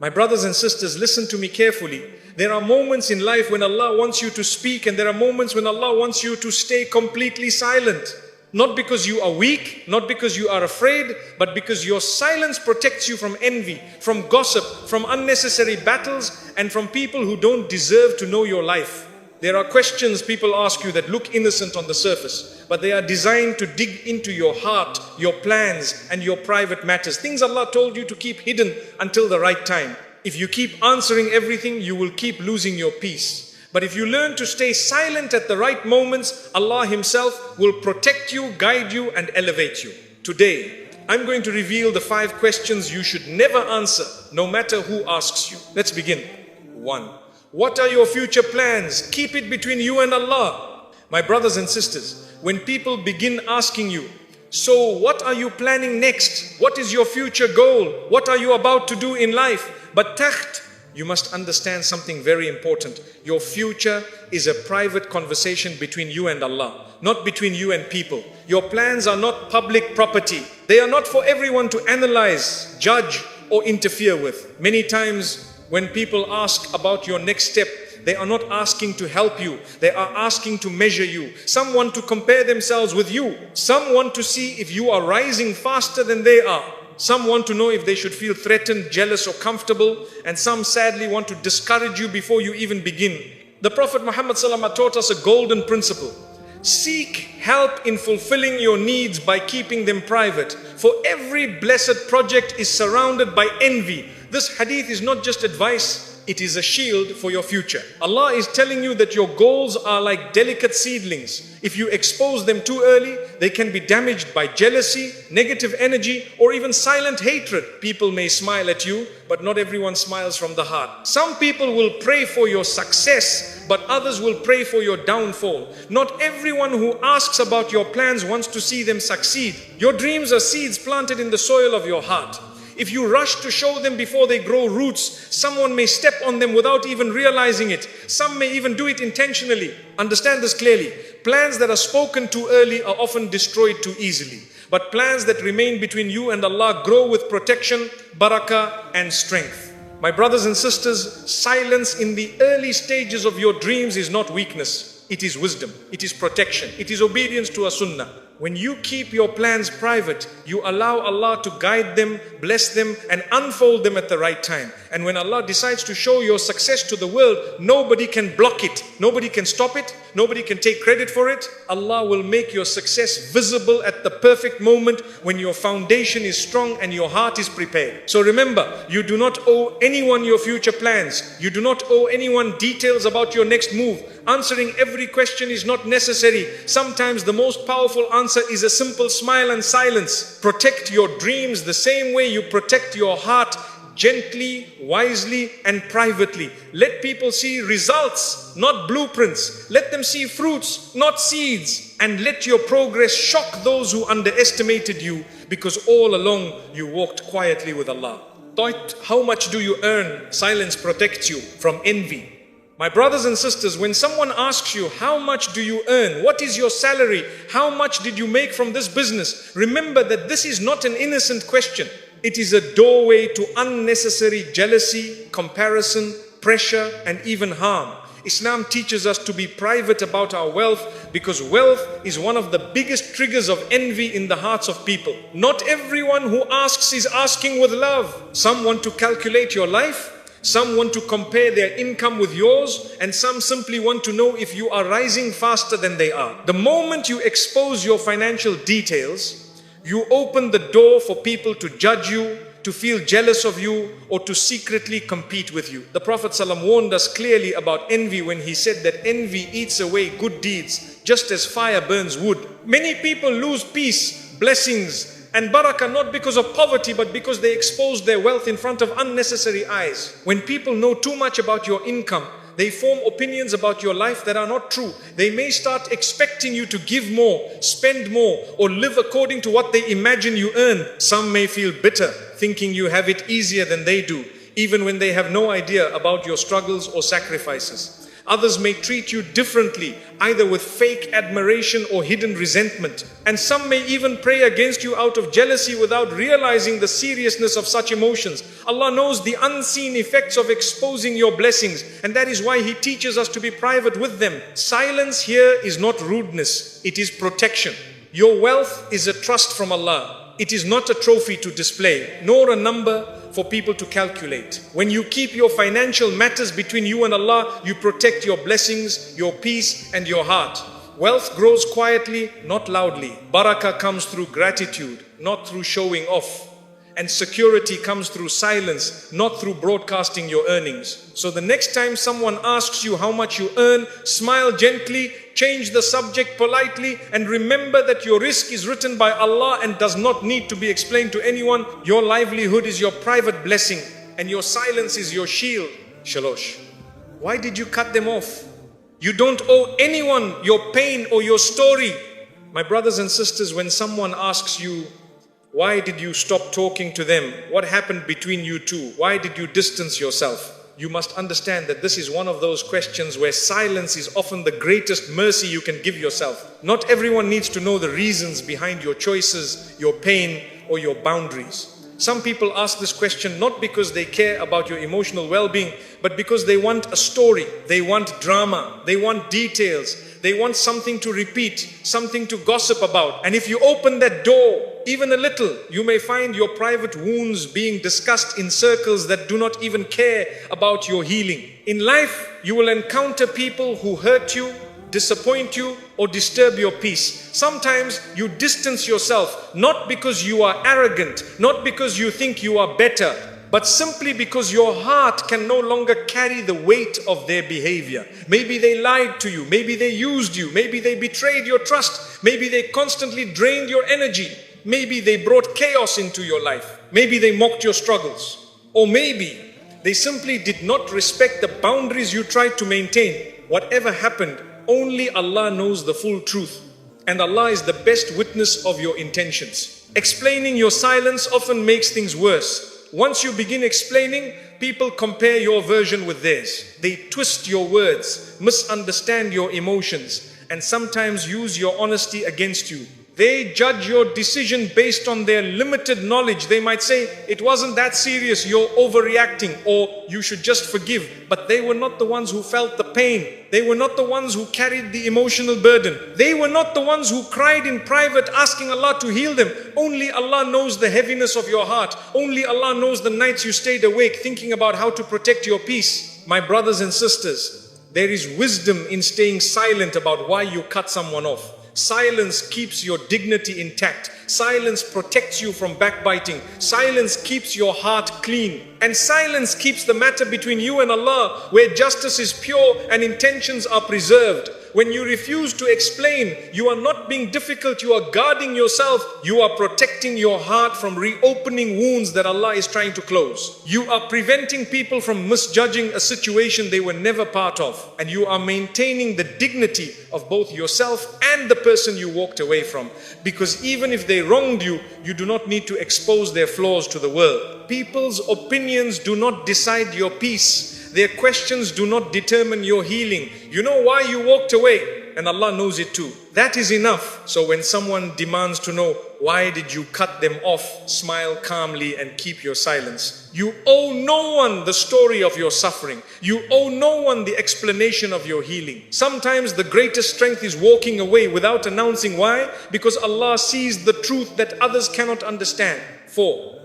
My brothers and sisters, listen to me carefully. There are moments in life when Allah wants you to speak, and there are moments when Allah wants you to stay completely silent. Not because you are weak, not because you are afraid, but because your silence protects you from envy, from gossip, from unnecessary battles, and from people who don't deserve to know your life. There are questions people ask you that look innocent on the surface, but they are designed to dig into your heart, your plans, and your private matters. Things Allah told you to keep hidden until the right time. If you keep answering everything, you will keep losing your peace. But if you learn to stay silent at the right moments, Allah Himself will protect you, guide you, and elevate you. Today, I'm going to reveal the 5 questions you should never answer, no matter who asks you. Let's begin. 1. What are your future plans? Keep it between you and Allah. My brothers and sisters, when people begin asking you, so what are you planning next? What is your future goal? What are you about to do in life? But you must understand something very important. Your future is a private conversation between you and Allah, not between you and people. Your plans are not public property. They are not for everyone to analyze, judge, or interfere with. Many times when people ask about your next step, they are not asking to help you. They are asking to measure you. Some want to compare themselves with you. Some want to see if you are rising faster than they are. Some want to know if they should feel threatened, jealous, or comfortable. And some sadly want to discourage you before you even begin. The Prophet Muhammad ﷺ taught us a golden principle. Seek help in fulfilling your needs by keeping them private. For every blessed project is surrounded by envy. This hadith is not just advice. It is a shield for your future. Allah is telling you that your goals are like delicate seedlings. If you expose them too early, they can be damaged by jealousy, negative energy, or even silent hatred. People may smile at you, but not everyone smiles from the heart. Some people will pray for your success, but others will pray for your downfall. Not everyone who asks about your plans wants to see them succeed. Your dreams are seeds planted in the soil of your heart. If you rush to show them before they grow roots, someone may step on them without even realizing it. Some may even do it intentionally. Understand this clearly. Plans that are spoken too early are often destroyed too easily. But plans that remain between you and Allah grow with protection, barakah, and strength. My brothers and sisters, silence in the early stages of your dreams is not weakness. It is wisdom. It is protection. It is obedience to a sunnah. When you keep your plans private, you allow Allah to guide them, bless them, and unfold them at the right time. And when Allah decides to show your success to the world, nobody can block it. Nobody can stop it. Nobody can take credit for it. Allah will make your success visible at the perfect moment when your foundation is strong and your heart is prepared. So remember, you do not owe anyone your future plans. You do not owe anyone details about your next move. Answering every question is not necessary. Sometimes the most powerful answer is a simple smile and silence. Protect your dreams the same way you protect your heart, gently, wisely, and privately. Let people see results, not blueprints. Let them see fruits, not seeds. And let your progress shock those who underestimated you, because all along you walked quietly with Allah. How much do you earn? Silence protects you from envy. My brothers and sisters, when someone asks you, how much do you earn? What is your salary? How much did you make from this business? Remember that this is not an innocent question. It is a doorway to unnecessary jealousy, comparison, pressure, and even harm. Islam teaches us to be private about our wealth because wealth is one of the biggest triggers of envy in the hearts of people. Not everyone who asks is asking with love. Some want to calculate your life. Some want to compare their income with yours, and some simply want to know if you are rising faster than they are. The moment you expose your financial details, you open the door for people to judge you, to feel jealous of you, or to secretly compete with you. The Prophet ﷺ warned us clearly about envy when he said that envy eats away good deeds, just as fire burns wood. Many people lose peace, blessings, and barakah not because of poverty, but because they expose their wealth in front of unnecessary eyes. When people know too much about your income, they form opinions about your life that are not true. They may start expecting you to give more, spend more, or live according to what they imagine you earn. Some may feel bitter, thinking you have it easier than they do, even when they have no idea about your struggles or sacrifices. Others may treat you differently, either with fake admiration or hidden resentment. And some may even pray against you out of jealousy without realizing the seriousness of such emotions. Allah knows the unseen effects of exposing your blessings, and that is why He teaches us to be private with them. Silence here is not rudeness, it is protection. Your wealth is a trust from Allah. It is not a trophy to display, nor a number for people to calculate. When you keep your financial matters between you and Allah, you protect your blessings, your peace, and your heart. Wealth grows quietly, not loudly. Barakah comes through gratitude, not through showing off. And security comes through silence, not through broadcasting your earnings. So the next time someone asks you how much you earn, smile gently, change the subject politely, and remember that your risk is written by Allah and does not need to be explained to anyone. Your livelihood is your private blessing, and your silence is your shield. Shalosh. Why did you cut them off? You don't owe anyone your pain or your story. My brothers and sisters, when someone asks you, why did you stop talking to them? What happened between you two? Why did you distance yourself? You must understand that this is one of those questions where silence is often the greatest mercy you can give yourself. Not everyone needs to know the reasons behind your choices, your pain, or your boundaries. Some people ask this question not because they care about your emotional well-being, but because they want a story, they want drama, they want details, they want something to repeat, something to gossip about. And if you open that door even a little, you may find your private wounds being discussed in circles that do not even care about your healing. In life, you will encounter people who hurt you, disappoint you, or disturb your peace. Sometimes you distance yourself, not because you are arrogant, not because you think you are better, but simply because your heart can no longer carry the weight of their behavior. Maybe they lied to you, maybe they used you, maybe they betrayed your trust, maybe they constantly drained your energy, maybe they brought chaos into your life, maybe they mocked your struggles, or maybe they simply did not respect the boundaries you tried to maintain. Whatever happened, only Allah knows the full truth, and Allah is the best witness of your intentions. Explaining your silence often makes things worse. Once you begin explaining, people compare your version with theirs. They twist your words, misunderstand your emotions, and sometimes use your honesty against you. They judge your decision based on their limited knowledge. They might say, it wasn't that serious, you're overreacting, or you should just forgive. But they were not the ones who felt the pain. They were not the ones who carried the emotional burden. They were not the ones who cried in private asking Allah to heal them. Only Allah knows the heaviness of your heart. Only Allah knows the nights you stayed awake thinking about how to protect your peace. My brothers and sisters, there is wisdom in staying silent about why you cut someone off. Silence keeps your dignity intact. Silence protects you from backbiting. Silence keeps your heart clean. And silence keeps the matter between you and Allah, where justice is pure and intentions are preserved. When you refuse to explain, you are not being difficult, you are guarding yourself. You are protecting your heart from reopening wounds that Allah is trying to close. You are preventing people from misjudging a situation they were never part of. And you are maintaining the dignity of both yourself and the person you walked away from. Because even if they wronged you, you do not need to expose their flaws to the world. People's opinions do not decide your peace. Their questions do not determine your healing. You know why you walked away, and Allah knows it too. That is enough. So when someone demands to know, why did you cut them off? Smile calmly and keep your silence. You owe no one the story of your suffering. You owe no one the explanation of your healing. Sometimes the greatest strength is walking away without announcing why, because Allah sees the truth that others cannot understand. 4.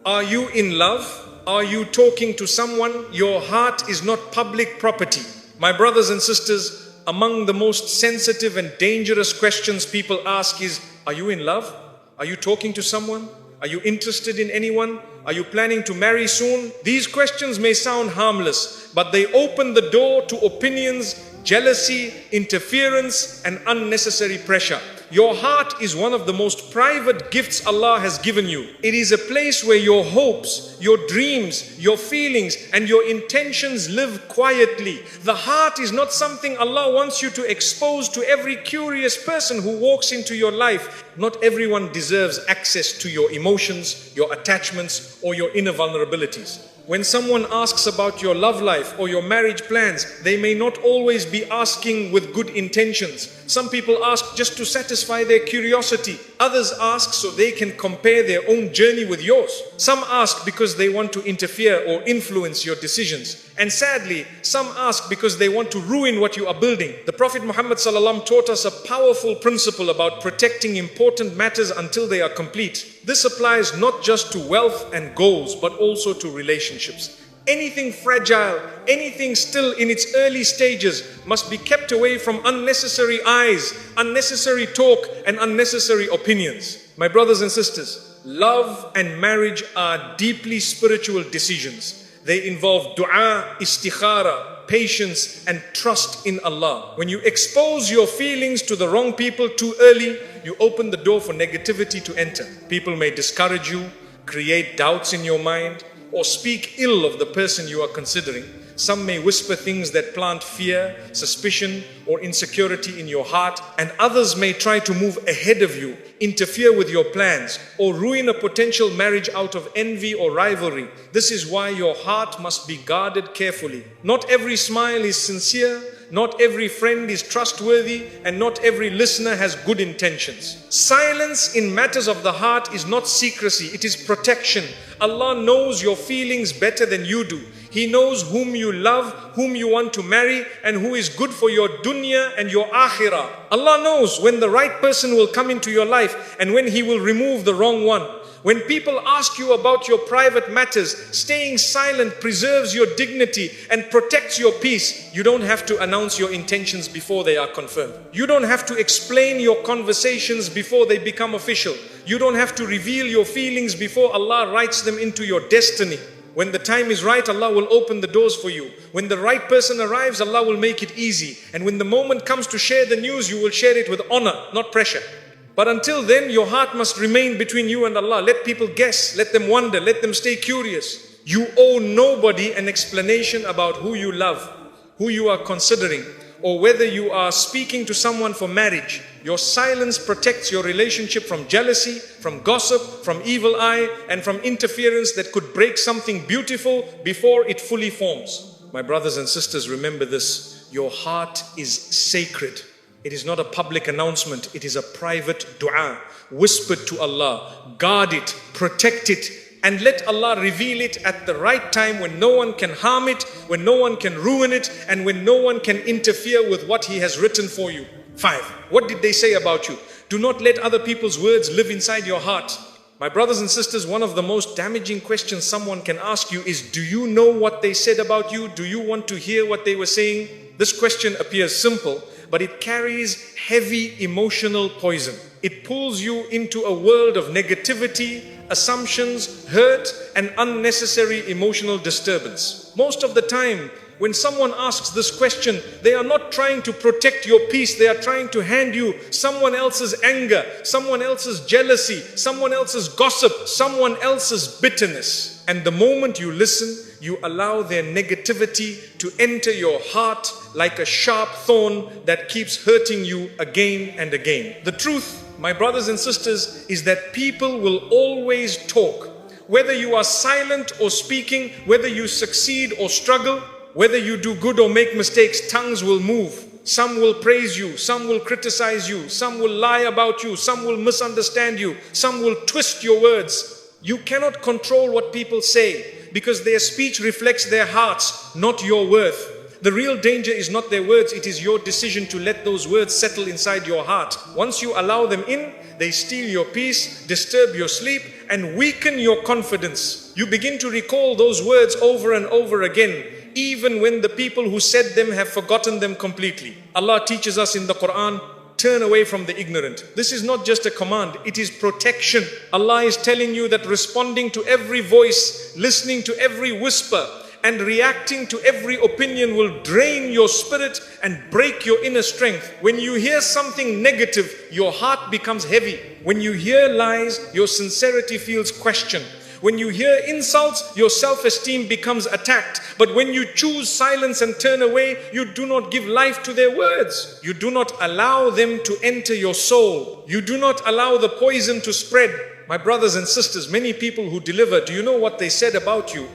Are you in love? Are you talking to someone? Your heart is not public property. My brothers and sisters, among the most sensitive and dangerous questions people ask is, are you in love? Are you talking to someone? Are you interested in anyone? Are you planning to marry soon? These questions may sound harmless, but they open the door to opinions, jealousy, interference, and unnecessary pressure. Your heart is one of the most private gifts Allah has given you. It is a place where your hopes, your dreams, your feelings, and your intentions live quietly. The heart is not something Allah wants you to expose to every curious person who walks into your life. Not everyone deserves access to your emotions, your attachments, or your inner vulnerabilities. When someone asks about your love life or your marriage plans, they may not always be asking with good intentions. Some people ask just to satisfy their curiosity. Others ask so they can compare their own journey with yours. Some ask because they want to interfere or influence your decisions. And sadly, some ask because they want to ruin what you are building. The Prophet Muhammad ﷺ taught us a powerful principle about protecting important matters until they are complete. This applies not just to wealth and goals, but also to relationships. Anything fragile, anything still in its early stages must be kept away from unnecessary eyes, unnecessary talk, and unnecessary opinions. My brothers and sisters, love and marriage are deeply spiritual decisions. They involve dua, istikhara, patience, and trust in Allah. When you expose your feelings to the wrong people too early, you open the door for negativity to enter. People may discourage you, create doubts in your mind, or speak ill of the person you are considering. Some may whisper things that plant fear, suspicion, or insecurity in your heart, and others may try to move ahead of you, interfere with your plans, or ruin a potential marriage out of envy or rivalry. This is why your heart must be guarded carefully. Not every smile is sincere, not every friend is trustworthy, and not every listener has good intentions. Silence in matters of the heart is not secrecy, it is protection. Allah knows your feelings better than you do. He knows whom you love, whom you want to marry, and who is good for your dunya and your akhirah. Allah knows when the right person will come into your life and when He will remove the wrong one. When people ask you about your private matters, staying silent preserves your dignity and protects your peace. You don't have to announce your intentions before they are confirmed. You don't have to explain your conversations before they become official. You don't have to reveal your feelings before Allah writes them into your destiny. When the time is right, Allah will open the doors for you. When the right person arrives, Allah will make it easy. And when the moment comes to share the news, you will share it with honor, not pressure. But until then, your heart must remain between you and Allah. Let people guess, let them wonder, let them stay curious. You owe nobody an explanation about who you love, who you are considering, or whether you are speaking to someone for marriage. Your silence protects your relationship from jealousy, from gossip, from evil eye, and from interference that could break something beautiful before it fully forms. My brothers and sisters, remember this. Your heart is sacred. It is not a public announcement. It is a private dua, whispered to Allah. Guard it, protect it, and let Allah reveal it at the right time when no one can harm it, when no one can ruin it, and when no one can interfere with what He has written for you. 5. What did they say about you? Do not let other people's words live inside your heart. My brothers and sisters, one of the most damaging questions someone can ask you is, do you know what they said about you? Do you want to hear what they were saying? This question appears simple, but it carries heavy emotional poison. It pulls you into a world of negativity, assumptions, hurt, and unnecessary emotional disturbance. Most of the time, when someone asks this question, they are not trying to protect your peace. They are trying to hand you someone else's anger, someone else's jealousy, someone else's gossip, someone else's bitterness. And the moment you listen, you allow their negativity to enter your heart like a sharp thorn that keeps hurting you again and again. The truth, my brothers and sisters, is that people will always talk. Whether you are silent or speaking, whether you succeed or struggle, whether you do good or make mistakes, tongues will move. Some will praise you, some will criticize you, some will lie about you, some will misunderstand you, some will twist your words. You cannot control what people say because their speech reflects their hearts, not your worth. The real danger is not their words, it is your decision to let those words settle inside your heart. Once you allow them in, they steal your peace, disturb your sleep, and weaken your confidence. You begin to recall those words over and over again, even when the people who said them have forgotten them completely. Allah teaches us in the Quran, turn away from the ignorant. This is not just a command, it is protection. Allah is telling you that responding to every voice, listening to every whisper, and reacting to every opinion will drain your spirit and break your inner strength. When you hear something negative, your heart becomes heavy. When you hear lies, your sincerity feels questioned. When you hear insults, your self-esteem becomes attacked. But when you choose silence and turn away, you do not give life to their words. You do not allow them to enter your soul. You do not allow the poison to spread. My brothers and sisters, many people who deliver, do you know what they said about you?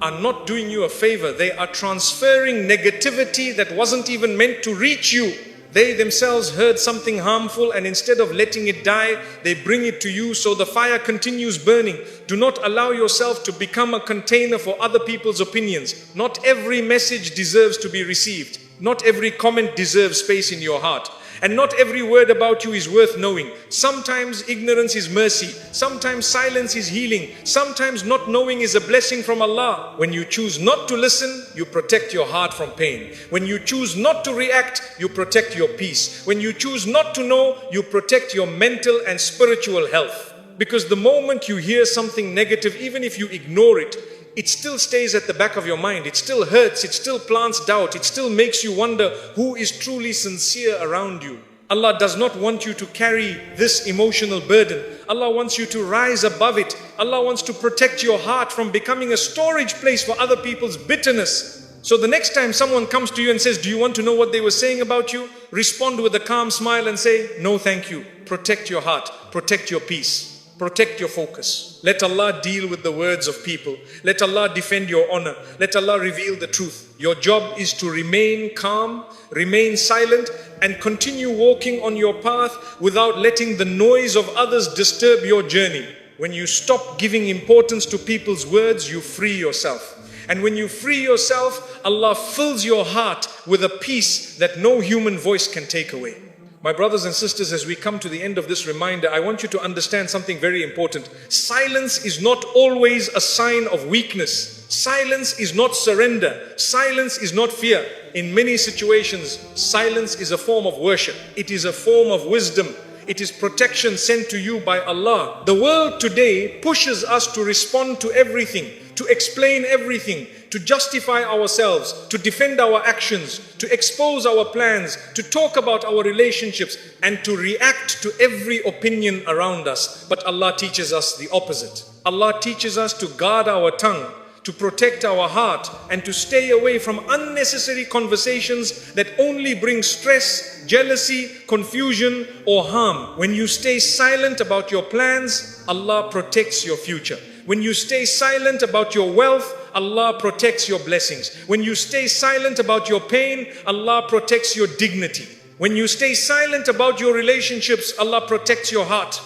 are not doing you a favor. They are transferring negativity that wasn't even meant to reach you. They themselves heard something harmful, and instead of letting it die, they bring it to you, so the fire continues burning. Do not allow yourself to become a container for other people's opinions. Not every message deserves to be received. Not every comment deserves space in your heart. And not every word about you is worth knowing. Sometimes ignorance is mercy. Sometimes silence is healing. Sometimes not knowing is a blessing from Allah. When you choose not to listen, you protect your heart from pain. When you choose not to react, you protect your peace. When you choose not to know, you protect your mental and spiritual health. Because the moment you hear something negative, even if you ignore it, it still stays at the back of your mind. It still hurts. It still plants doubt. It still makes you wonder who is truly sincere around you. Allah does not want you to carry this emotional burden. Allah wants you to rise above it. Allah wants to protect your heart from becoming a storage place for other people's bitterness. So the next time someone comes to you and says, do you want to know what they were saying about you? Respond with a calm smile and say, no, thank you. Protect your heart. Protect your peace. Protect your focus. Let Allah deal with the words of people. Let Allah defend your honor. Let Allah reveal the truth. Your job is to remain calm, remain silent, and continue walking on your path without letting the noise of others disturb your journey. When you stop giving importance to people's words, you free yourself. And when you free yourself, Allah fills your heart with a peace that no human voice can take away. My brothers and sisters, as we come to the end of this reminder, I want you to understand something very important. Silence is not always a sign of weakness. Silence is not surrender. Silence is not fear. In many situations, silence is a form of worship. It is a form of wisdom. It is protection sent to you by Allah. The world today pushes us to respond to everything, to explain everything, to justify ourselves, to defend our actions, to expose our plans, to talk about our relationships, and to react to every opinion around us. But Allah teaches us the opposite. Allah teaches us to guard our tongue, to protect our heart, and to stay away from unnecessary conversations that only bring stress, jealousy, confusion, or harm. When you stay silent about your plans, Allah protects your future. When you stay silent about your wealth, Allah protects your blessings. When you stay silent about your pain, Allah protects your dignity. When you stay silent about your relationships, Allah protects your heart.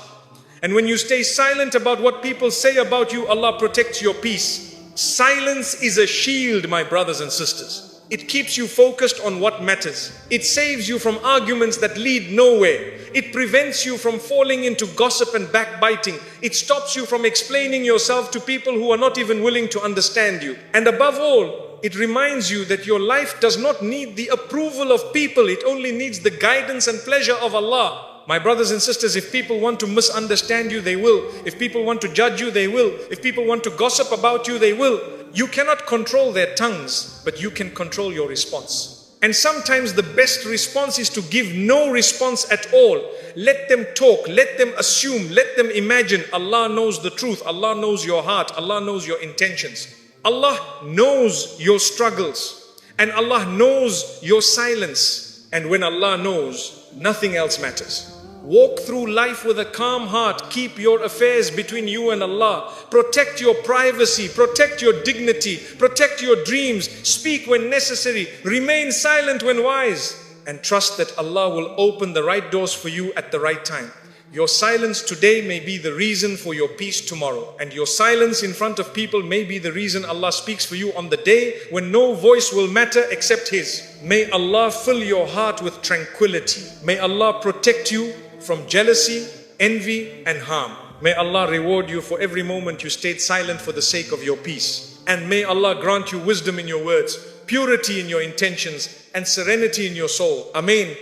And when you stay silent about what people say about you, Allah protects your peace. Silence is a shield, my brothers and sisters. It keeps you focused on what matters. It saves you from arguments that lead nowhere. It prevents you from falling into gossip and backbiting. It stops you from explaining yourself to people who are not even willing to understand you. And above all, it reminds you that your life does not need the approval of people. It only needs the guidance and pleasure of Allah. My brothers and sisters, if people want to misunderstand you, they will. If people want to judge you, they will. If people want to gossip about you, they will. You cannot control their tongues, but you can control your response. And sometimes the best response is to give no response at all. Let them talk, let them assume, let them imagine. Allah knows the truth. Allah knows your heart. Allah knows your intentions. Allah knows your struggles. And Allah knows your silence. And when Allah knows, nothing else matters. Walk through life with a calm heart. Keep your affairs between you and Allah. Protect your privacy. Protect your dignity. Protect your dreams. Speak when necessary. Remain silent when wise. And trust that Allah will open the right doors for you at the right time. Your silence today may be the reason for your peace tomorrow. And your silence in front of people may be the reason Allah speaks for you on the day when no voice will matter except His. May Allah fill your heart with tranquility. May Allah protect you from jealousy, envy, and harm. May Allah reward you for every moment you stayed silent for the sake of your peace. And may Allah grant you wisdom in your words, purity in your intentions, and serenity in your soul. Ameen.